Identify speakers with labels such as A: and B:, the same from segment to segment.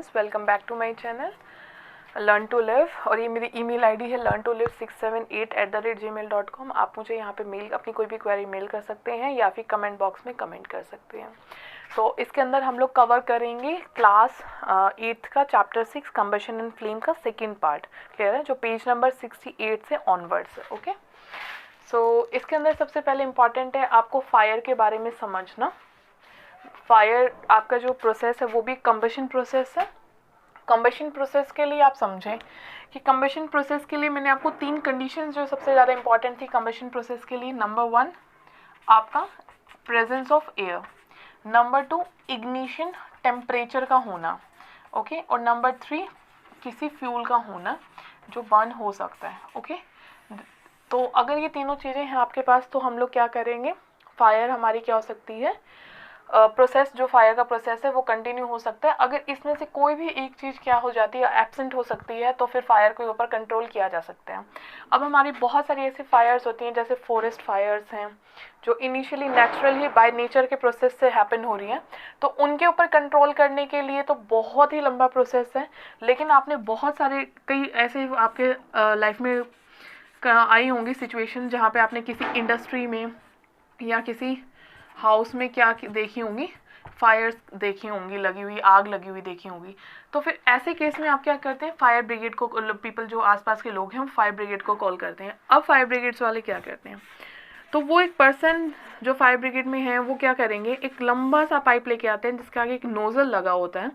A: Students, welcome back to my channel learn to live. और ये मेरी ईमेल आईडी है learn2live678@gmail.com। आप मुझे यहाँ पे मेल अपनी कोई भी क्वेरी मेल कर सकते हैं या फिर कमेंट बॉक्स में कमेंट कर सकते हैं। तो इसके अंदर हम लोग कवर करेंगे क्लास 8th का चैप्टर 6 कंबशन एंड फ्लेम का सेकेंड पार्ट। क्लियर है? जो पेज नंबर 68 से ऑनवर्ड्स है। ओके, सो इसके अंदर सबसे पहले इम्पॉर्टेंट है आपको फायर के बारे में समझना। फायर आपका जो प्रोसेस है वो भी कंबशन प्रोसेस है। कंबशन प्रोसेस के लिए आप समझें कि कंबशन प्रोसेस के लिए मैंने आपको 3 कंडीशंस जो सबसे ज़्यादा इंपॉर्टेंट थी कंबशन प्रोसेस के लिए। नंबर 1 आपका presence of air, number 2 ignition temperature का होना, ओके, और नंबर 3 किसी फ्यूल का होना जो बर्न हो सकता है। ओके, तो अगर ये तीनों चीज़ें हैं आपके पास तो हम लोग क्या करेंगे, फायर हमारी क्या हो सकती है, प्रोसेस जो फायर का प्रोसेस है वो कंटिन्यू हो सकता है। अगर इसमें से कोई भी एक चीज़ क्या हो जाती है, एब्सेंट हो सकती है, तो फिर फायर के ऊपर कंट्रोल किया जा सकता है। अब हमारी बहुत सारी ऐसी फायर्स होती हैं जैसे फॉरेस्ट फायर्स हैं जो initially natural he by nature के प्रोसेस से हैपन हो रही हैं, तो उनके ऊपर कंट्रोल करने के लिए तो बहुत ही लंबा प्रोसेस है। लेकिन आपने बहुत सारे कई ऐसे आपके लाइफ में आई होंगी सिचुएशन जहाँ पे आपने किसी इंडस्ट्री में या किसी हाउस में क्या देखी होंगी, फायर्स देखी होंगी, लगी हुई आग लगी हुई देखी होंगी। तो फिर ऐसे केस में आप क्या करते हैं, फायर ब्रिगेड को, पीपल जो आसपास के लोग हैं हम फायर ब्रिगेड को कॉल करते हैं। अब फायर ब्रिगेड्स वाले क्या करते हैं, तो वो एक पर्सन जो फायर ब्रिगेड में है वो क्या करेंगे, एक लंबा सा पाइप लेके आते हैं जिसके आगे एक नोजल लगा होता है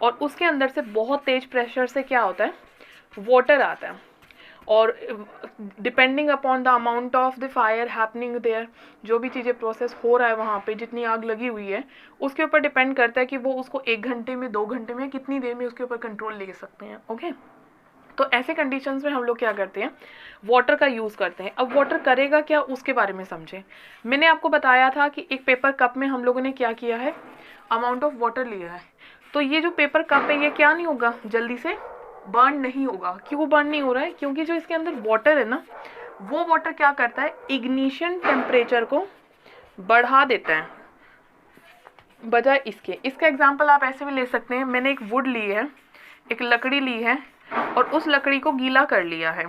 A: और उसके अंदर से बहुत तेज प्रेशर से क्या होता है, वाटर आता है। और depending upon the amount of the fire happening there, जो भी चीज़ें प्रोसेस हो रहा है वहाँ पे, जितनी आग लगी हुई है उसके ऊपर डिपेंड करता है कि वो उसको 1 घंटे में, 2 घंटे में, कितनी देर में उसके ऊपर कंट्रोल ले सकते हैं। ओके, तो ऐसे कंडीशंस में हम लोग क्या करते हैं, वाटर का यूज़ करते हैं। अब वाटर करेगा क्या उसके बारे में समझें। मैंने आपको बताया था कि एक पेपर कप में हम लोगों ने क्या किया है, अमाउंट ऑफ वाटर लिया है। तो ये जो पेपर कप है ये क्या नहीं होगा, जल्दी से बर्न नहीं होगा। क्यों बर्न नहीं हो रहा है, क्योंकि जो इसके अंदर वाटर है ना, वो वाटर क्या करता है, इग्निशन टेम्परेचर को बढ़ा देता है बजाय इसके। इसका एग्जांपल आप ऐसे भी ले सकते हैं, मैंने एक वुड ली है, एक लकड़ी ली है और उस लकड़ी को गीला कर लिया है,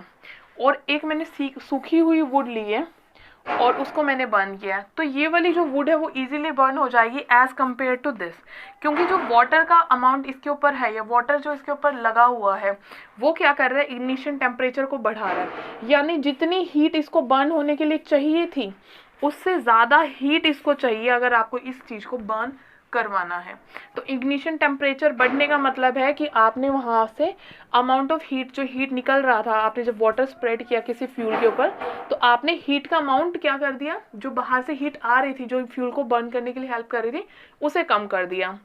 A: और एक मैंने सूखी हुई वुड ली है और उसको मैंने बर्न किया है। तो ये वाली जो वुड है वो इजीली बर्न हो जाएगी एज कम्पेयर टू दिस, क्योंकि जो वाटर का अमाउंट इसके ऊपर है, या वाटर जो इसके ऊपर लगा हुआ है वो क्या कर रहा है, इग्निशन टेम्परेचर को बढ़ा रहा है। यानी जितनी हीट इसको बर्न होने के लिए चाहिए थी उससे ज़्यादा हीट इसको चाहिए अगर आपको इस चीज़ को बर्न करवाना है। तो इग्निशन टेम्परेचर बढ़ने का मतलब है कि आपने वहाँ से अमाउंट ऑफ हीट, जो हीट निकल रहा था, आपने जब वाटर स्प्रेड किया किसी फ्यूल के ऊपर, तो आपने हीट का अमाउंट क्या कर दिया, जो बाहर से हीट आ रही थी, जो फ्यूल को बर्न करने के लिए हेल्प कर रही थी, उसे कम कर दिया।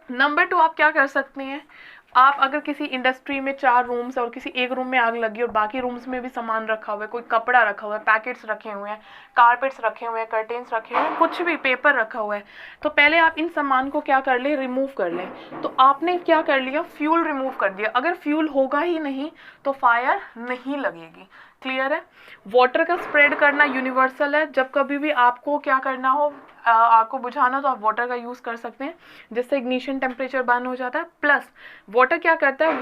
A: नंबर 2 आप क्या कर सकते हैं, आप अगर किसी इंडस्ट्री में 4 रूम्स है और किसी एक रूम में आग लगी और बाकी रूम्स में भी सामान रखा हुआ है, कोई कपड़ा रखा हुआ है, पैकेट्स रखे हुए हैं, कारपेट्स रखे हुए हैं, कर्टेन्स रखे हुए हैं, कुछ भी, पेपर रखा हुआ है, तो पहले आप इन सामान को क्या कर ले, रिमूव कर लें। तो आपने क्या कर लिया, फ्यूल रिमूव कर दिया। अगर फ्यूल होगा ही नहीं तो फायर नहीं लगेगी। क्लियर है? वाटर का स्प्रेड करना यूनिवर्सल है। जब कभी भी आपको क्या करना हो, आपको बुझाना, तो आप वाटर का यूज़ कर सकते हैं, जिससे इग्निशन टेम्परेचर बर्न हो जाता है। प्लस वाटर क्या करता है,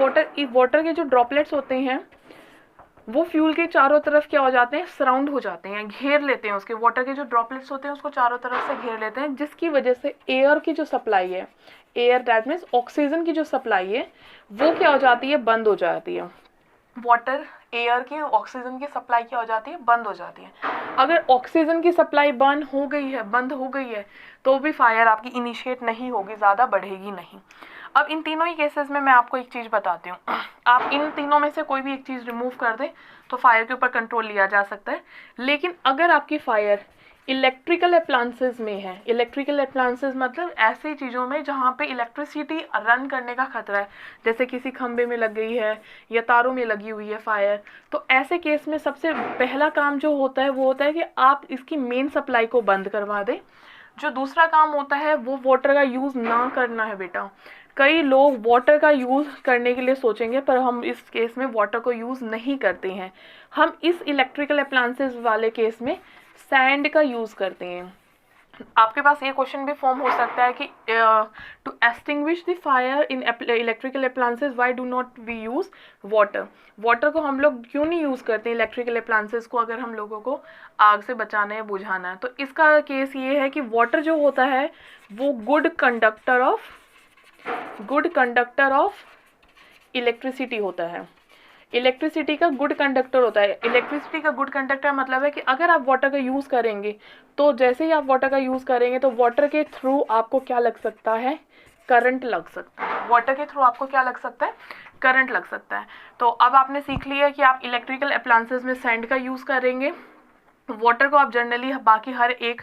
A: वाटर के जो ड्रॉपलेट्स होते हैं वो फ्यूल के चारों तरफ क्या हो जाते हैं, सराउंड हो जाते हैं, घेर लेते हैं। उसके वाटर के जो ड्रॉपलेट्स होते हैं उसको चारों तरफ से घेर लेते हैं, जिसकी वजह से एयर की जो सप्लाई है, एयर दैट मीन्स ऑक्सीजन की जो सप्लाई है वो क्या हो जाती है, बंद हो जाती है। वाटर, एयर की, ऑक्सीजन की सप्लाई क्या हो जाती है, बंद हो जाती है। अगर ऑक्सीजन की सप्लाई बंद हो गई है तो भी फायर आपकी इनिशिएट नहीं होगी, ज़्यादा बढ़ेगी नहीं। अब इन तीनों ही केसेस में मैं आपको एक चीज़ बताती हूँ, आप इन तीनों में से कोई भी एक चीज़ रिमूव कर दें तो फायर के ऊपर कंट्रोल लिया जा सकता है। लेकिन अगर आपकी फायर इलेक्ट्रिकल अप्लायंसेस में है, इलेक्ट्रिकल अप्लायंसेस मतलब ऐसी चीज़ों में जहाँ पे इलेक्ट्रिसिटी रन करने का खतरा है, जैसे किसी खंबे में लग गई है या तारों में लगी हुई है फायर, तो ऐसे केस में सबसे पहला काम जो होता है वो होता है कि आप इसकी मेन सप्लाई को बंद करवा दें। जो दूसरा काम होता है वो वाटर का यूज़ ना करना है बेटा। कई लोग वाटर का यूज़ करने के लिए सोचेंगे, पर हम इस केस में वाटर को यूज़ नहीं करते हैं। हम इस इलेक्ट्रिकल अप्लायंसेस वाले केस में सैंड का यूज़ करते हैं। आपके पास ये क्वेश्चन भी फॉर्म हो सकता है कि to extinguish the fire in electrical appliances why do not we use water. Water को हम लोग क्यों नहीं यूज़ करते इलेक्ट्रिकल अप्लायंसेस को अगर हम लोगों को आग से बचाना है, बुझाना है। तो इसका केस ये है कि वाटर जो होता है वो गुड कंडक्टर ऑफ इलेक्ट्रिसिटी होता है। इलेक्ट्रिसिटी का गुड कंडक्टर होता है। इलेक्ट्रिसिटी का गुड कंडक्टर मतलब है कि अगर आप वाटर का यूज़ करेंगे तो जैसे ही आप वाटर का यूज़ करेंगे तो वाटर के थ्रू आपको क्या लग सकता है, करंट लग सकता है। वाटर के थ्रू आपको क्या लग सकता है, करंट लग सकता है। तो अब आपने सीख लिया कि आप इलेक्ट्रिकल अप्लायंसेस में सैंड का यूज़ करेंगे। वाटर को आप जनरली बाकी हर एक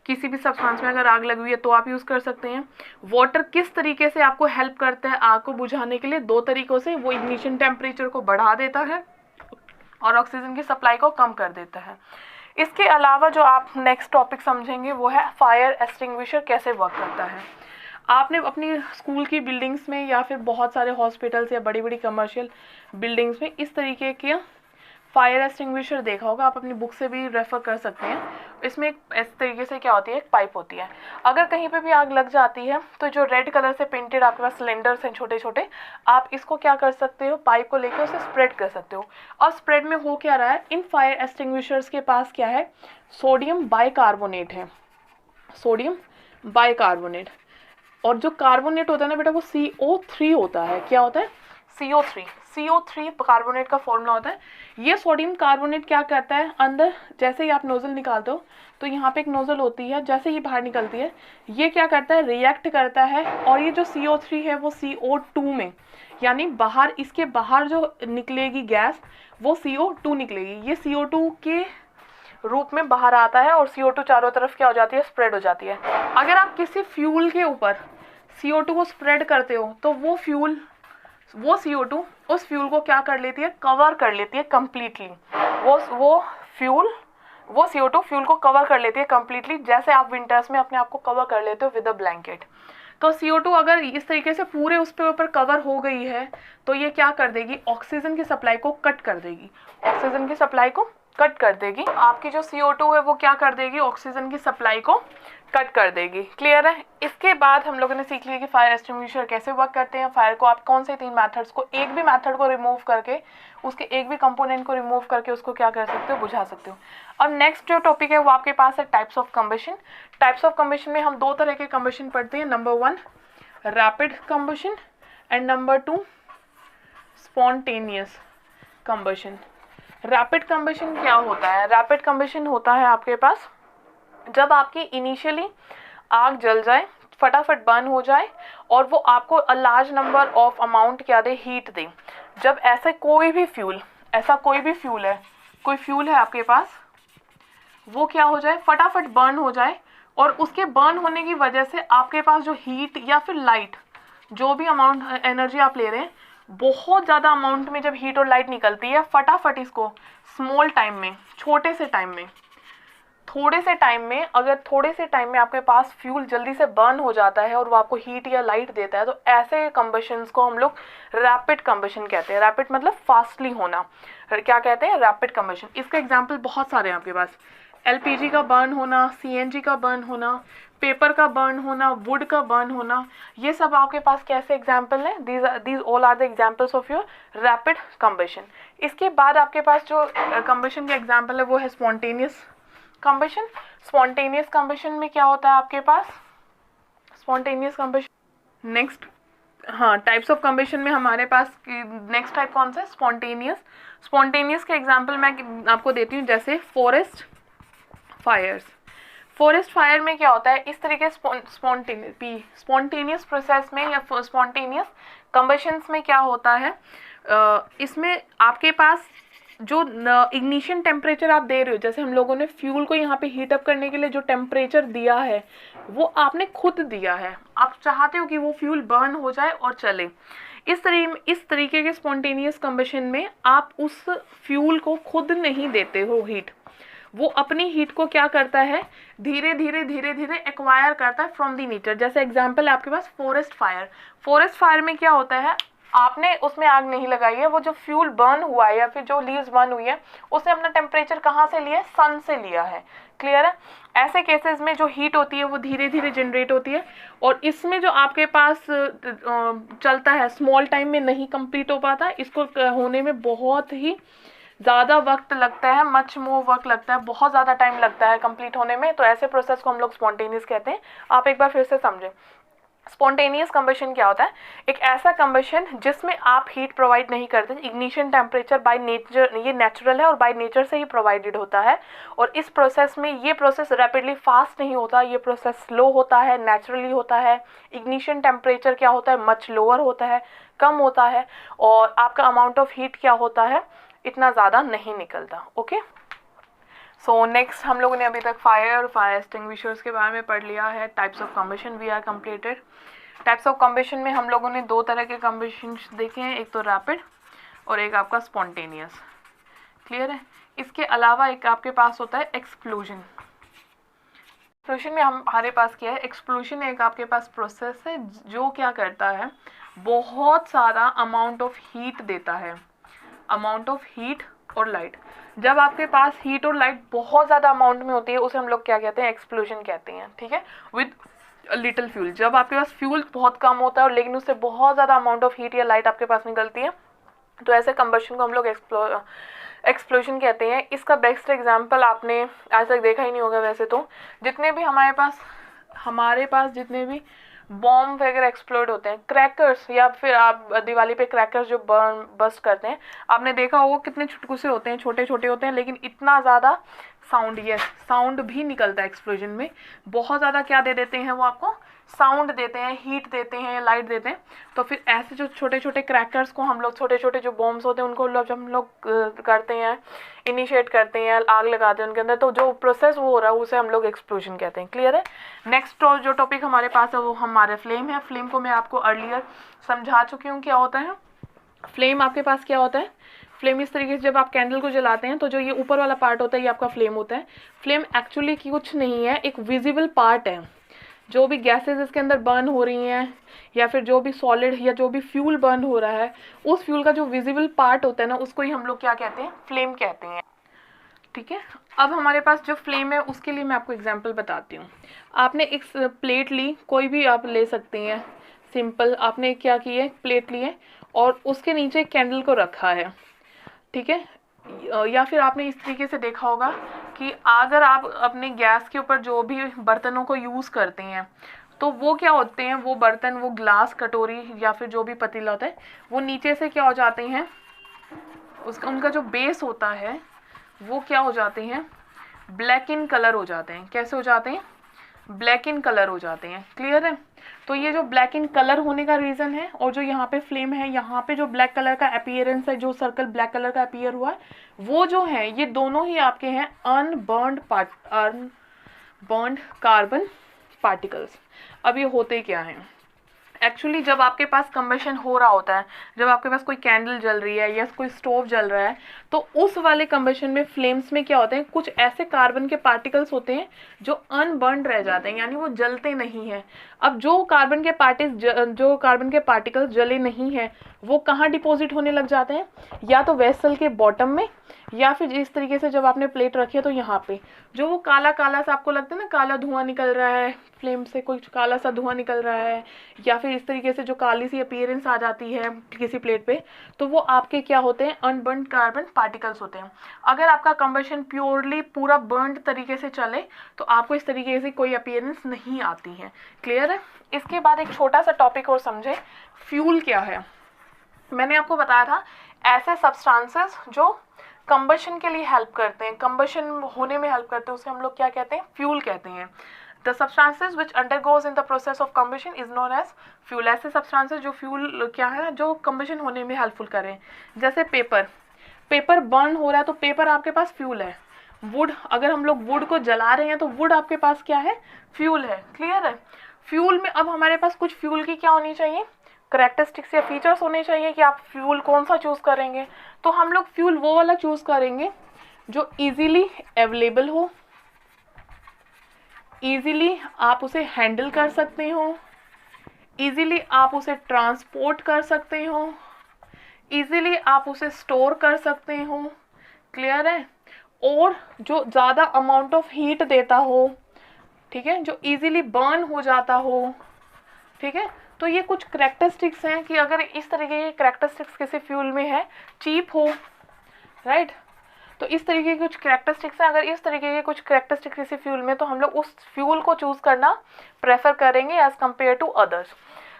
A: किसी भी सब्सटेंस में अगर आग लगी हुई है तो आप यूज़ कर सकते हैं। वाटर किस तरीके से आपको हेल्प करता है आग को बुझाने के लिए, दो तरीक़ों से। वो इग्निशन टेम्परेचर को बढ़ा देता है और ऑक्सीजन की सप्लाई को कम कर देता है। इसके अलावा जो आप नेक्स्ट टॉपिक समझेंगे वो है फायर एक्सटिंग्विशर कैसे वर्क करता है। आपने अपनी स्कूल की बिल्डिंग्स में या फिर बहुत सारे हॉस्पिटल्स या बड़ी बड़ी कमर्शियल बिल्डिंग्स में इस तरीके के फायर एक्सटिंग्विशर देखा होगा, आप अपनी बुक से भी रेफ़र कर सकते हैं। इसमें इस तरीके से क्या होती है, एक पाइप होती है। अगर कहीं पे भी आग लग जाती है तो जो रेड कलर से पेंटेड आपके पास सिलेंडर्स हैं छोटे छोटे, आप इसको क्या कर सकते हो, पाइप को लेकर उसे स्प्रेड कर सकते हो। और स्प्रेड में हो क्या रहा है, इन फायर एक्सटिंग्विशर्स के पास क्या है, सोडियम बाइकार्बोनेट है, सोडियम बाइकार्बोनेट। और जो कार्बोनेट होता है ना बेटा वो CO3 होता है। क्या होता है, CO3 कार्बोनेट का फॉर्मूला होता है। ये सोडियम कार्बोनेट क्या करता है, अंदर जैसे ही आप नोजल निकालते हो तो यहाँ पे एक नोजल होती है, जैसे ही बाहर निकलती है ये क्या करता है, रिएक्ट करता है। और ये जो CO3 है वो CO2 में, यानी बाहर, इसके बाहर जो निकलेगी गैस वो CO2 निकलेगी। ये CO2 के रूप में बाहर आता है और CO2 चारों तरफ क्या हो जाती है, स्प्रेड हो जाती है। अगर आप किसी फ्यूल के ऊपर CO2 को स्प्रेड करते हो तो वो CO2 उस फ्यूल को क्या कर लेती है, कवर कर लेती है कम्प्लीटली। वो CO2 फ्यूल को कवर कर लेती है कम्प्लीटली, जैसे आप विंटर्स में अपने आप को कवर कर लेते हो विद अ ब्लैंकेट। तो CO2 अगर इस तरीके से पूरे उस पे ऊपर कवर हो गई है तो ये क्या कर देगी, ऑक्सीजन की सप्लाई को कट कर देगी। ऑक्सीजन की सप्लाई को कट कर देगी। आपकी जो CO2 है वो क्या कर देगी, ऑक्सीजन की सप्लाई को कट कर देगी। क्लियर है। इसके बाद हम लोगों ने सीख लिया कि फायर एक्सटिंग्विशर कैसे वर्क करते हैं। फायर को आप कौन से 3 मेथड्स को, एक भी मेथड को रिमूव करके, उसके एक भी कंपोनेंट को रिमूव करके उसको क्या कर सकते हो, बुझा सकते हो। और नेक्स्ट जो टॉपिक है वो आपके पास है types of combustion. Types of combustion में हम 2 तरह के कंबशन पढ़ते हैं। Number 1 rapid combustion and number 2 spontaneous combustion. Rapid combustion क्या होता है, रैपिड कंबशन होता है आपके पास जब आपकी इनिशियली आग जल जाए, फटाफट बर्न हो जाए और वो आपको a large number of amount क्या दे, हीट दे। जब ऐसा कोई भी फ्यूल है, कोई फ्यूल है आपके पास, वो क्या हो जाए, फटाफट बर्न हो जाए और उसके बर्न होने की वजह से आपके पास जो हीट या फिर लाइट, जो भी अमाउंट एनर्जी आप ले रहे हैं, बहुत ज़्यादा अमाउंट में जब हीट और लाइट निकलती है, फटाफट इसको स्मॉल टाइम में, थोड़े से टाइम में अगर थोड़े से टाइम में आपके पास फ्यूल जल्दी से बर्न हो जाता है और वो आपको हीट या लाइट देता है, तो ऐसे कंबशंस को हम लोग रैपिड कंबशन कहते हैं। रैपिड मतलब फास्टली होना, क्या कहते हैं, रैपिड कंबशन। इसका एग्जांपल बहुत सारे हैं आपके पास। LPG का बर्न होना, CNG का बर्न होना, पेपर का बर्न होना, वुड का बर्न होना, ये सब आपके पास कैसे एग्जाम्पल हैं, these all are the examples of your rapid combustion. इसके बाद आपके पास जो कंबशन का एग्जाम्पल है वो है स्पॉन्टेनियस कंबशन। स्पॉन्टेनियस कंबशन में क्या होता है आपके पास, स्पॉन्टेनियस कंबशन नेक्स्ट, हाँ, टाइप्स ऑफ कंबशन में हमारे पास नेक्स्ट टाइप कौन सा है, स्पॉन्टेनियस। स्पॉन्टेनियस का एग्जाम्पल मैं आपको देती हूँ, जैसे फॉरेस्ट फायर्स। फॉरेस्ट फायर में क्या होता है, इस तरीके स्पॉन्टेनियस प्रोसेस में या स्पॉन्टेनियस कंबशंस में क्या होता है, इसमें आपके पास जो इग्निशन टेम्परेचर आप दे रहे हो, जैसे हम लोगों ने फ्यूल को यहाँ पे हीट अप करने के लिए जो टेम्परेचर दिया है वो आपने खुद दिया है, आप चाहते हो कि वो फ्यूल बर्न हो जाए और चले। इस तरीके के स्पॉन्टेनियस कंबशन में आप उस फ्यूल को खुद नहीं देते हो हीट, वो अपनी हीट को क्या करता है, धीरे धीरे एक्वायर करता है फ्रॉम द नेचर। जैसे एग्जांपल है आपके पास फॉरेस्ट फायर। फॉरेस्ट फायर में क्या होता है, आपने उसमें आग नहीं लगाई है, वो जो फ्यूल बर्न हुआ है या फिर जो लीव्स बर्न हुई है उसने अपना टेम्परेचर कहाँ से लिया है, सन से लिया है। क्लियर है। ऐसे केसेस में जो हीट होती है वो धीरे धीरे जनरेट होती है, और इसमें जो आपके पास चलता है स्मॉल टाइम में नहीं कंप्लीट हो पाता, इसको होने में बहुत ही ज़्यादा वक्त लगता है, मच मोर वक्त लगता है, बहुत ज़्यादा टाइम लगता है कंप्लीट होने में। तो ऐसे प्रोसेस को हम लोग स्पॉन्टेनियस कहते हैं। आप एक बार फिर से समझें, स्पॉन्टेनियस कंबशन क्या होता है, एक ऐसा कंबशन जिसमें आप हीट प्रोवाइड नहीं करते। इग्निशन टेम्परेचर बाय नेचर ये नेचुरल है और बाय नेचर से ही प्रोवाइडेड होता है, और इस प्रोसेस में ये प्रोसेस रैपिडली फास्ट नहीं होता, ये प्रोसेस स्लो होता है, नेचुरली होता है। इग्निशन टेम्परेचर क्या होता है, मच लोअर होता है, कम होता है, और आपका अमाउंट ऑफ हीट क्या होता है, इतना ज़्यादा नहीं निकलता। ओके, सो नेक्स्ट हम लोगों ने अभी तक फायर एक्सटिंग्विशर्स के बारे में पढ़ लिया है। Types of combustion we are completed. Types of combustion में हम लोगों ने दो तरह के कम्बशन देखे हैं, एक तो रैपिड और एक आपका स्पॉन्टेनियस। क्लियर है। इसके अलावा एक आपके पास होता है एक्सप्लोजन। एक्सप्लोजन में हमारे पास क्या है, एक्सप्लोजन एक आपके पास प्रोसेस है जो क्या करता है, बहुत सारा अमाउंट ऑफ हीट देता है, अमाउंट ऑफ हीट और लाइट। जब आपके पास हीट और लाइट बहुत ज़्यादा अमाउंट में होती है उसे हम लोग क्या कहते हैं, एक्सप्लोजन कहते हैं। ठीक है, विद लिटिल फ्यूल। जब आपके पास फ्यूल बहुत कम होता है और लेकिन उससे बहुत ज़्यादा अमाउंट ऑफ हीट या लाइट आपके पास निकलती है, तो ऐसे कंबशन को हम लोग एक्सप्लोजन कहते हैं। इसका बेस्ट एग्जाम्पल आपने आज तक देखा ही नहीं होगा वैसे तो। जितने भी हमारे पास जितने भी बॉम्ब वगैरह एक्सप्लोड होते हैं, क्रैकर्स, या फिर आप दिवाली पे क्रैकर्स जो बस्ट करते हैं, आपने देखा होगा कितने चुटकुसे होते हैं, छोटे छोटे होते हैं, लेकिन इतना ज़्यादा साउंड, यस साउंड भी निकलता है एक्सप्लोजन में। बहुत ज़्यादा क्या दे देते हैं वो आपको, साउंड देते हैं, हीट देते हैं, लाइट देते हैं। तो फिर ऐसे जो छोटे छोटे क्रैकर्स को हम लोग, छोटे छोटे जो बॉम्ब्स होते हैं उनको जब हम लोग करते हैं, इनिशिएट करते हैं, आग लगाते हैं उनके अंदर, तो जो प्रोसेस वो हो रहा है उसे हम लोग एक्सप्लोजन कहते हैं। क्लियर है। नेक्स्ट जो टॉपिक हमारे पास है वो हमारे फ्लेम है। फ्लेम को मैं आपको अर्लियर समझा चुकी हूँ क्या होता है। फ्लेम आपके पास क्या होता है, फ्लेम इस तरीके से जब आप कैंडल को जलाते हैं तो जो ये ऊपर वाला पार्ट होता है ये आपका फ्लेम होता है। फ्लेम एक्चुअली कुछ नहीं है, एक विजिबल पार्ट है। जो भी गैसेस इसके अंदर बर्न हो रही हैं या फिर जो भी सॉलिड या जो भी फ्यूल बर्न हो रहा है, उस फ्यूल का जो विजिबल पार्ट होता है ना, उसको ही हम लोग क्या कहते हैं, फ्लेम कहते हैं। ठीक है। अब हमारे पास जो फ्लेम है उसके लिए मैं आपको एग्जांपल बताती हूँ। आपने एक प्लेट ली, कोई भी आप ले सकती हैं, सिंपल। आपने क्या की है, प्लेट ली है और उसके नीचे एक कैंडल को रखा है। ठीक है। या फिर आपने इस तरीके से देखा होगा कि अगर आप अपने गैस के ऊपर जो भी बर्तनों को यूज़ करते हैं तो वो क्या होते हैं, वो बर्तन, वो ग्लास, कटोरी या फिर जो भी पतीला होता है, वो नीचे से क्या हो जाते हैं, उनका जो बेस होता है वो क्या हो जाते हैं, ब्लैक इन कलर हो जाते हैं। कैसे हो जाते हैं, ब्लैक इन कलर हो जाते हैं। क्लियर है। तो ये जो ब्लैक इन कलर होने का रीज़न है, और जो यहाँ पे फ्लेम है, यहाँ पे जो ब्लैक कलर का अपीयरेंस है, जो सर्कल ब्लैक कलर का अपीयर हुआ है, वो जो है ये दोनों ही आपके हैं अनबर्न्ड कार्बन पार्टिकल्स। अब ये होते क्या हैं, एक्चुअली जब आपके पास कंबशन हो रहा होता है, जब आपके पास कोई कैंडल जल रही है या कोई स्टोव जल रहा है, तो उस वाले कंबशन में, फ्लेम्स में क्या होते हैं, कुछ ऐसे कार्बन के पार्टिकल्स होते हैं जो अनबर्न्ड रह जाते हैं, यानी वो जलते नहीं हैं। अब जो कार्बन के पार्टिकल्स जले नहीं हैं वो कहाँ डिपॉजिट होने लग जाते हैं, या तो वेसल के बॉटम में, या फिर इस तरीके से जब आपने प्लेट रखी है तो यहाँ पे जो वो काला काला सा आपको लगता है ना, काला धुआं निकल रहा है फ्लेम से, कुछ काला सा धुआं निकल रहा है, या फिर इस तरीके से जो काली सी अपीयरेंस आ जाती है किसी प्लेट पे, तो वो आपके क्या होते हैं, अनबर्न्ड कार्बन पार्टिकल्स होते हैं। अगर आपका कंबशन प्योरली पूरा बर्न्ड तरीके से चले तो आपको इस तरीके से कोई अपीयरेंस नहीं आती है। क्लियर है। इसके बाद एक छोटा सा टॉपिक और समझे, फ्यूल क्या है। मैंने आपको बताया था ऐसे सब्सटेंसेस जो कंबशन के लिए हेल्प करते हैं, कंबशन होने में हेल्प करते हैं, उसे हम लोग क्या कहते हैं, फ्यूल कहते हैं। The substances which undergoes in the process of combustion is known as fuel. ऐसे सब्सटेंसेस जो फ्यूल क्या है, जो कंबशन होने में हेल्पफुल करें। जैसे पेपर बर्न हो रहा है तो पेपर आपके पास फ्यूल है। वुड, अगर हम लोग वुड को जला रहे हैं तो वुड आपके पास क्या है, फ्यूल है। क्लियर है। फ्यूल में अब हमारे पास कुछ फ्यूल की क्या होनी चाहिए, करैक्टरिस्टिक्स या फीचर्स होने चाहिए कि आप फ्यूल कौन सा चूज़ करेंगे। तो हम लोग फ्यूल वो वाला चूज़ करेंगे जो इजीली अवेलेबल हो, इजीली आप उसे हैंडल कर सकते हो, इजीली आप उसे ट्रांसपोर्ट कर सकते हो, इजीली आप उसे स्टोर कर सकते हो, क्लियर है, और जो ज़्यादा अमाउंट ऑफ हीट देता हो, ठीक है, जो इजीली बर्न हो जाता हो, ठीक है। तो ये कुछ करेक्टरिस्टिक्स हैं कि अगर इस तरीके के करेक्टरिस्टिक्स किसी फ्यूल में है, चीप हो, राइट, तो इस तरीके की कुछ करेक्टरिस्टिक्स हैं। अगर इस तरीके के कुछ करेक्टरिस्टिक्स किसी फ्यूल में, तो हम लोग उस फ्यूल को चूज़ करना प्रेफर करेंगे एज कम्पेयर टू अदर्स।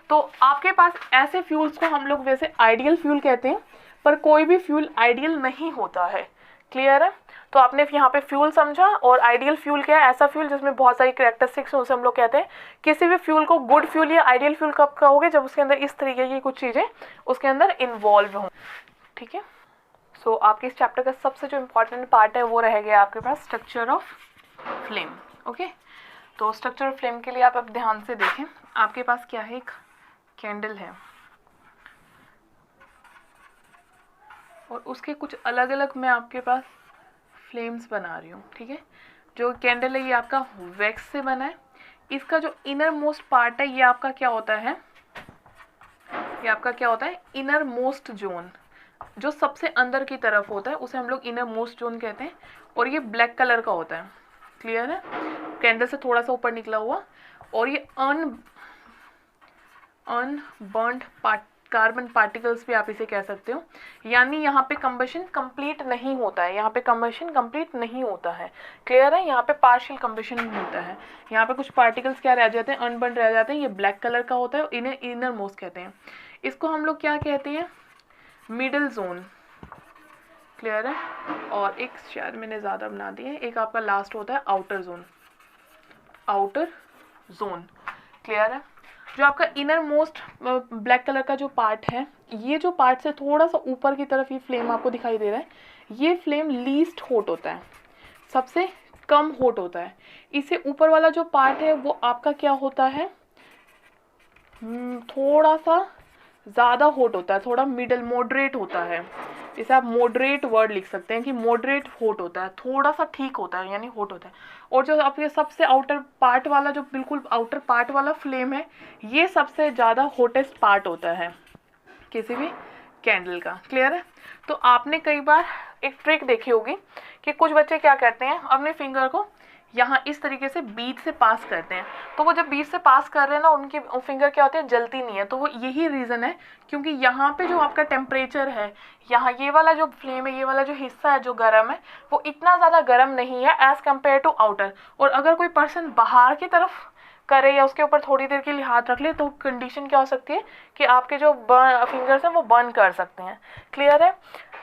A: तो आपके पास ऐसे फ्यूल्स को हम लोग वैसे आइडियल फ्यूल कहते हैं, पर कोई भी फ्यूल आइडियल नहीं होता है, क्लियर है। तो आपने यहाँ पे फ्यूल समझा, और आइडियल फ्यूल क्या है, ऐसा फ्यूल जिसमें बहुत सारी करेक्टरिस्टिक्स हैं, उसे हम लोग कहते हैं। किसी भी फ्यूल को गुड फ्यूल या आइडियल फ्यूल कब कहोगे, जब उसके अंदर इस तरीके की कुछ चीज़ें उसके अंदर इन्वॉल्व हों, ठीक है। सो आपके इस चैप्टर का सबसे जो इम्पोर्टेंट पार्ट है वो रह गया आपके पास स्ट्रक्चर ऑफ फ्लेम, ओके। तो स्ट्रक्चर ऑफ फ्लेम के लिए आप अब ध्यान से देखें, आपके पास क्या है, एक कैंडल है, और उसके कुछ अलग अलग मैं आपके पास फ्लेम्स बना रही हूँ, ठीक है। जो कैंडल है ये आपका वैक्स से बना है, इसका जो इनर मोस्ट पार्ट है ये आपका क्या होता है, ये आपका क्या होता है, इनर मोस्ट जोन, जो सबसे अंदर की तरफ होता है उसे हम लोग इनर मोस्ट जोन कहते हैं, और ये ब्लैक कलर का होता है, क्लियर है, कैंडल से थोड़ा सा ऊपर निकला हुआ। और ये अनबर्न्ड कार्बन पार्टिकल्स भी आप इसे कह सकते हो, यानी यहाँ पे कंबशन कंप्लीट नहीं होता है, यहाँ पे कंबशन कंप्लीट नहीं होता है, क्लियर है, यहाँ पे पार्शियल कंबशन होता है, यहाँ पे कुछ पार्टिकल्स क्या रह जाते हैं, अनबर्न्ड रह जाते हैं, ये ब्लैक कलर का होता है, इन्हें इनर मोस्ट कहते हैं। इसको हम लोग क्या कहते हैं, मिडिल जोन, क्लियर है। और एक शायद मैंने ज़्यादा बना दिया है, एक आपका लास्ट होता है outer zone, outer zone, clear है। जो आपका इनर मोस्ट ब्लैक कलर का जो पार्ट है, ये जो पार्ट से थोड़ा सा ऊपर की तरफ ये फ्लेम आपको दिखाई दे रहा है, ये फ्लेम लीस्ट हॉट होता है, सबसे कम हॉट होता है। इससे ऊपर वाला जो पार्ट है वो आपका क्या होता है, थोड़ा सा ज़्यादा हॉट होता है, थोड़ा मिडल मॉडरेट होता है, इसे आप मॉडरेट वर्ड लिख सकते हैं कि मॉडरेट हॉट होता है, थोड़ा सा ठीक होता है, यानी हॉट होता है। और जो आपके सबसे आउटर पार्ट वाला, जो बिल्कुल आउटर पार्ट वाला फ्लेम है, ये सबसे ज़्यादा हॉटेस्ट पार्ट होता है किसी भी कैंडल का, क्लियर है। तो आपने कई बार एक ट्रिक देखी होगी कि कुछ बच्चे क्या करते हैं, अपने फिंगर को यहाँ इस तरीके से बीच से पास करते हैं, तो वो जब बीच से पास कर रहे हैं ना, उनकी फिंगर क्या होती है, जलती नहीं है। तो वो यही रीज़न है, क्योंकि यहाँ पे जो आपका टेम्परेचर है, यहाँ ये वाला जो फ्लेम है, ये वाला जो हिस्सा है जो गर्म है, वो इतना ज़्यादा गर्म नहीं है एज़ कम्पेयर टू आउटर। और अगर कोई पर्सन बाहर की तरफ करे या उसके ऊपर थोड़ी देर के लिए हाथ रख ले, तो कंडीशन क्या हो सकती है कि आपके जो फिंगर्स हैं वो बर्न कर सकते हैं, क्लियर है।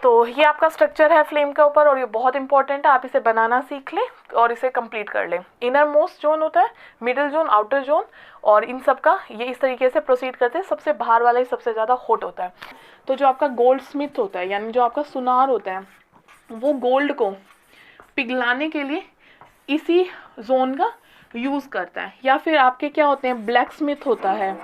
A: तो ये आपका स्ट्रक्चर है फ्लेम के ऊपर, और ये बहुत इंपॉर्टेंट है, आप इसे बनाना सीख लें और इसे कंप्लीट कर लें। इनर मोस्ट जोन होता है, मिडिल जोन, आउटर जोन, और इन सब का ये इस तरीके से प्रोसीड करते हैं, सबसे बाहर वाला ही सबसे ज़्यादा हॉट होता है। तो जो आपका गोल्ड स्मिथ होता है, यानी जो आपका सुनार होता है, वो गोल्ड को पिघलाने के लिए इसी जोन का यूज़ करता है। या फिर आपके क्या होते हैं, ब्लैक स्मिथ होता है,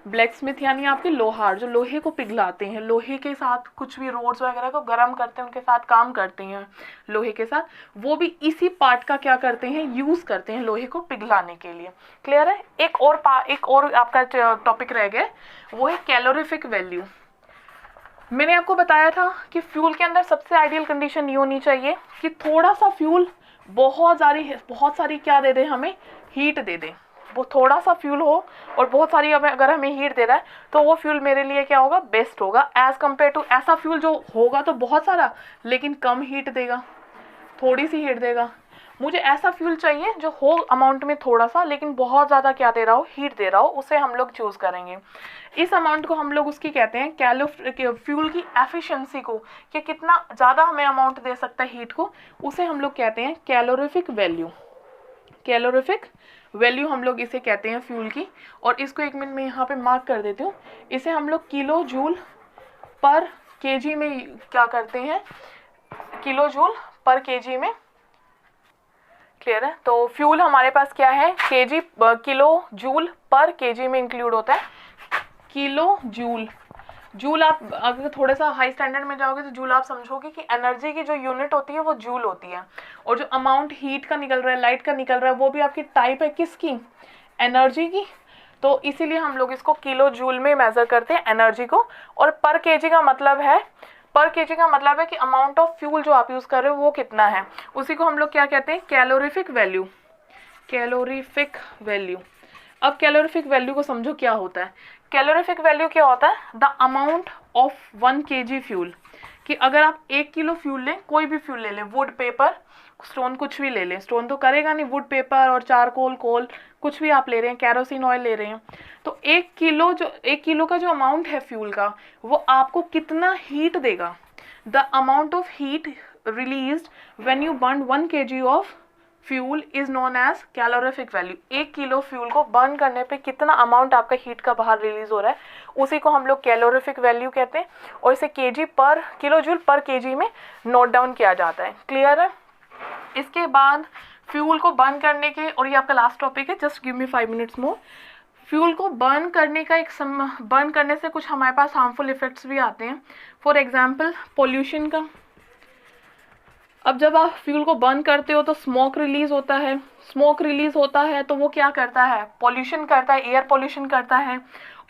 A: ब्लैक स्मिथ यानी आपके लोहार, जो लोहे को पिघलाते हैं, लोहे के साथ कुछ भी रोड्स वगैरह को गर्म करते हैं, उनके साथ काम करते हैं लोहे के साथ, वो भी इसी पार्ट का क्या करते हैं, यूज़ करते हैं लोहे को पिघलाने के लिए, क्लियर है। एक और आपका टॉपिक रह गया, वो है कैलोरीफिक वैल्यू। मैंने आपको बताया था कि फ्यूल के अंदर सबसे आइडियल कंडीशन ये होनी चाहिए कि थोड़ा सा फ्यूल बहुत सारी क्या दे दे, हमें हीट दे दे। वो थोड़ा सा फ्यूल हो और बहुत सारी अगर हमें हीट दे रहा है, तो वो फ्यूल मेरे लिए क्या होगा, बेस्ट होगा एज़ कम्पेयर टू ऐसा फ्यूल जो होगा तो बहुत सारा लेकिन कम हीट देगा, थोड़ी सी हीट देगा। मुझे ऐसा फ्यूल चाहिए जो हो अमाउंट में थोड़ा सा, लेकिन बहुत ज़्यादा क्या दे रहा हो, हीट दे रहा हो, उसे हम लोग चूज़ करेंगे। इस अमाउंट को हम लोग उसकी कहते हैं फ्यूल की एफिशिएंसी को, कि कितना ज़्यादा हमें अमाउंट दे सकता है हीट को, उसे हम लोग कहते हैं कैलोरीफिक वैल्यू। कैलोरीफिक वैल्यू हम लोग इसे कहते हैं फ्यूल की। और इसको एक मिनट में यहाँ पे मार्क कर देती हूँ। इसे हम लोग किलो जूल पर केजी में क्या करते हैं, किलो जूल पर केजी में, क्लियर है। तो फ्यूल हमारे पास क्या है, केजी, किलो जूल पर केजी में इंक्लूड होता है। किलो जूल, जूल आप अगर थोड़ा सा हाई स्टैंडर्ड में जाओगे तो जूल आप समझोगे कि एनर्जी की जो यूनिट होती है वो जूल होती है। और जो अमाउंट हीट का निकल रहा है, लाइट का निकल रहा है, वो भी आपकी टाइप है किसकी, एनर्जी की। तो इसीलिए हम लोग इसको किलो जूल में मेज़र करते हैं एनर्जी को। और पर केजी का मतलब है, पर केजी का मतलब है कि अमाउंट ऑफ फ्यूल जो आप यूज़ कर रहे हो वो कितना है, उसी को हम लोग क्या कहते हैं, कैलोरीफिक वैल्यू। Calorific value. अब कैलोरीफिक वैल्यू को समझो क्या होता है। कैलोरीफिक वैल्यू क्या होता है, the amount of 1 kg fuel, कि अगर आप 1 किलो फ्यूल लें, कोई भी फ्यूल ले लें, वुड, पेपर, स्टोन, कुछ भी ले लें, स्टोन तो करेगा नहीं, वुड, पेपर और चारकोल, कोल, कुछ भी आप ले रहे हैं, कैरोसिन ऑयल ले रहे हैं, तो 1 किलो का जो अमाउंट है फ्यूल का, वो आपको कितना हीट देगा, the amount of heat released when you burn 1 kg of fuel is known as calorific value. 1 kilo fuel को बर्न करने पे कितना अमाउंट आपका हीट का बाहर रिलीज हो रहा है, उसी को हम लोग कैलोरीफिक वैल्यू कहते हैं, और इसे केजी पर किलो जूल पर केजी में नोट डाउन किया जाता है। क्लियर है। इसके बाद फ्यूल को बर्न करने के, और ये आपका लास्ट टॉपिक है, just give me 5 minutes more. Fuel को बर्न करने का बर्न करने से कुछ हमारे पास हार्मफुल इफेक्ट्स भी आते हैं। फॉर एग्जाम्पल पोल्यूशन का। अब जब आप फ्यूल को बर्न करते हो तो स्मोक रिलीज होता है। स्मोक रिलीज होता है तो वो क्या करता है, पॉल्यूशन करता है, एयर पॉल्यूशन करता है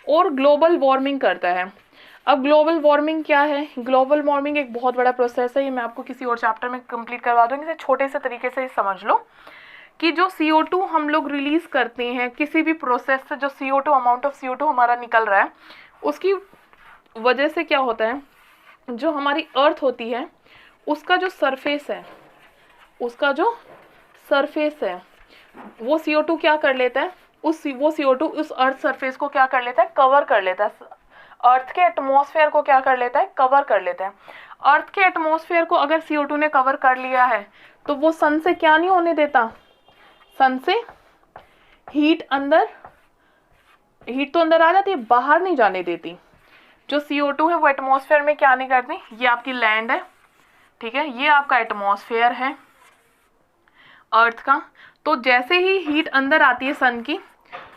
A: और ग्लोबल वार्मिंग करता है। अब ग्लोबल वार्मिंग क्या है, ग्लोबल वार्मिंग एक बहुत बड़ा प्रोसेस है, ये मैं आपको किसी और चैप्टर में कंप्लीट करवा दूँगी, इसे छोटे से तरीके से समझ लो कि जो CO2 हम लोग रिलीज करते हैं किसी भी प्रोसेस से, जो CO2 अमाउंट ऑफ CO2 हमारा निकल रहा है, उसकी वजह से क्या होता है, जो हमारी अर्थ होती है उसका जो सरफेस है, वो CO2 क्या कर लेता है, वो CO2 उस अर्थ सरफेस को क्या कर लेता है, कवर कर लेता है। अर्थ के एटमॉस्फेयर को क्या कर लेता है, कवर कर लेता है। अर्थ के एटमॉस्फेयर को अगर CO2 ने कवर कर लिया है तो वो सन से क्या नहीं होने देता, सन से हीट तो अंदर आ जाती है, बाहर नहीं जाने देती। जो CO2 है वो एटमॉस्फेयर में क्या नहीं करती, ये आपकी लैंड है, ठीक है, ये आपका एटमॉस्फेयर है अर्थ का, तो जैसे ही हीट अंदर आती है सन की,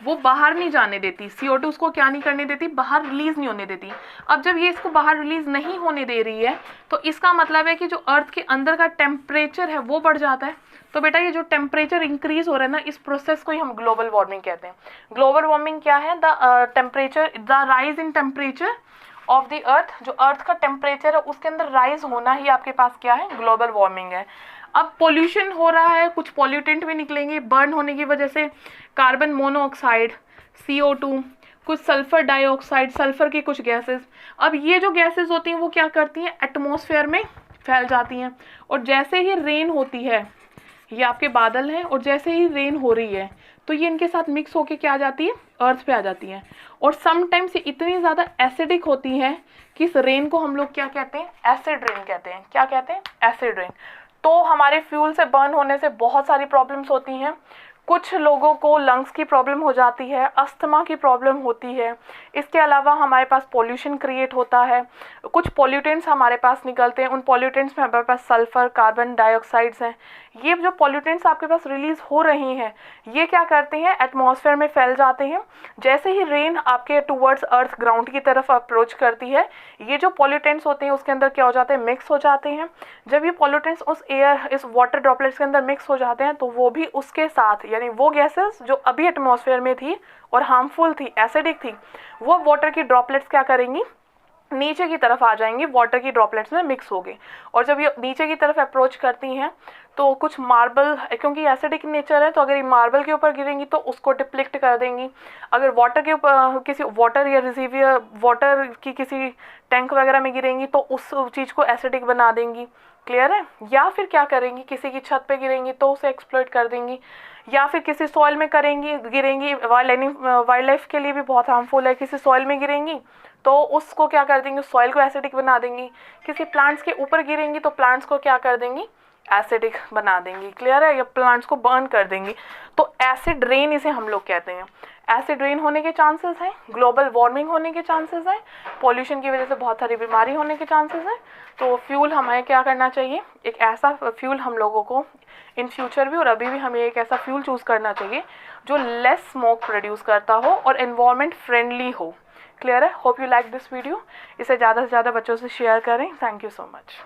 A: वो बाहर नहीं जाने देती, CO2 उसको क्या नहीं करने देती, बाहर रिलीज नहीं होने देती। अब जब ये इसको बाहर रिलीज नहीं होने दे रही है तो इसका मतलब है कि जो अर्थ के अंदर का टेम्परेचर है वो बढ़ जाता है। तो बेटा ये जो टेम्परेचर इंक्रीज हो रहा है ना, इस प्रोसेस को ही हम ग्लोबल वार्मिंग कहते हैं। ग्लोबल वार्मिंग क्या है, the rise in temperature of the earth, जो अर्थ का टेम्परेचर है उसके अंदर राइज होना ही आपके पास क्या है, ग्लोबल वार्मिंग है। अब पोल्यूशन हो रहा है, कुछ पॉल्यूटेंट भी निकलेंगे बर्न होने की वजह से, कार्बन मोनोऑक्साइड, CO2, कुछ सल्फर डाइऑक्साइड, सल्फर की कुछ गैसेस। अब ये जो गैसेस होती हैं वो क्या करती हैं, एटमॉस्फेयर में फैल जाती हैं, और जैसे ही रेन होती है, ये आपके बादल हैं, और जैसे ही रेन हो रही है तो ये इनके साथ मिक्स होके क्या आ जाती है, अर्थ पे आ जाती है। और समटाइम्स ये इतनी ज़्यादा एसिडिक होती हैं कि इस रेन को हम लोग क्या कहते हैं, एसिड रेन कहते हैं। क्या कहते हैं, एसिड रेन। तो हमारे फ्यूल से बर्न होने से बहुत सारी प्रॉब्लम्स होती हैं। कुछ लोगों को लंग्स की प्रॉब्लम हो जाती है, अस्थमा की प्रॉब्लम होती है। इसके अलावा हमारे पास पॉल्यूशन क्रिएट होता है, कुछ पॉल्यूटेंट्स हमारे पास निकलते हैं, उन पॉल्यूटेंट्स में हमारे पास सल्फर, कार्बन डाइऑक्साइड्स हैं। ये जो पॉल्यूटेंट्स आपके पास रिलीज हो रही हैं, ये क्या करते हैं, एटमॉस्फेयर में फैल जाते हैं। जैसे ही रेन आपके टूवर्ड्स अर्थ ग्राउंड की तरफ अप्रोच करती है, ये जो पॉल्यूटेंट्स होते हैं उसके अंदर क्या हो जाते हैं, मिक्स हो जाते हैं। जब ये पॉल्यूटेंट्स इस वाटर ड्रॉपलेट्स के अंदर मिक्स हो जाते हैं तो वो भी उसके साथ, यानी वो गैसेस जो अभी एटमॉस्फेयर में थी और हार्मफुल थी, एसिडिक थी, वो वाटर की ड्रॉपलेट्स क्या करेंगी, नीचे की तरफ आ जाएंगी, वाटर की ड्रॉपलेट्स में मिक्स हो गई। और जब ये नीचे की तरफ अप्रोच करती हैं तो कुछ मार्बल, क्योंकि एसिडिक नेचर है तो अगर ये मार्बल के ऊपर गिरेंगी तो उसको डिप्लेक्ट कर देंगी। अगर वाटर के ऊपर किसी वाटर या रिसीवियर वाटर की किसी टैंक वगैरह में गिरेंगी तो उस चीज़ को एसिडिक बना देंगी। क्लियर है। या फिर क्या करेंगी, किसी की छत पे गिरेंगी तो उसे एक्सप्लॉइट कर देंगी, या फिर किसी सॉइल में गिरेंगी, वाइल्ड लाइफ के लिए भी बहुत हार्मफुल है। किसी सॉइल में गिरेंगी तो उसको क्या कर देंगी, सॉइल को एसिडिक बना देंगी। किसी प्लांट्स के ऊपर गिरेंगी तो प्लांट्स को क्या कर देंगी, एसिडिक बना देंगी। क्लियर है, या प्लांट्स को बर्न कर देंगी। तो एसिड रेन इसे हम लोग कहते हैं। एसिड रेन होने के चांसेस हैं, ग्लोबल वार्मिंग होने के चांसेस हैं, पॉल्यूशन की वजह से बहुत सारी बीमारी होने के चांसेस हैं। तो फ्यूल हमें क्या करना चाहिए, एक ऐसा फ्यूल हम लोगों को इन फ्यूचर भी और अभी भी हमें एक ऐसा फ्यूल चूज़ करना चाहिए जो लेस स्मोक प्रोड्यूस करता हो और एनवायरनमेंट फ्रेंडली हो। क्लियर है। Hope you like this video. इसे ज़्यादा से ज़्यादा बच्चों से शेयर करें। Thank you so much.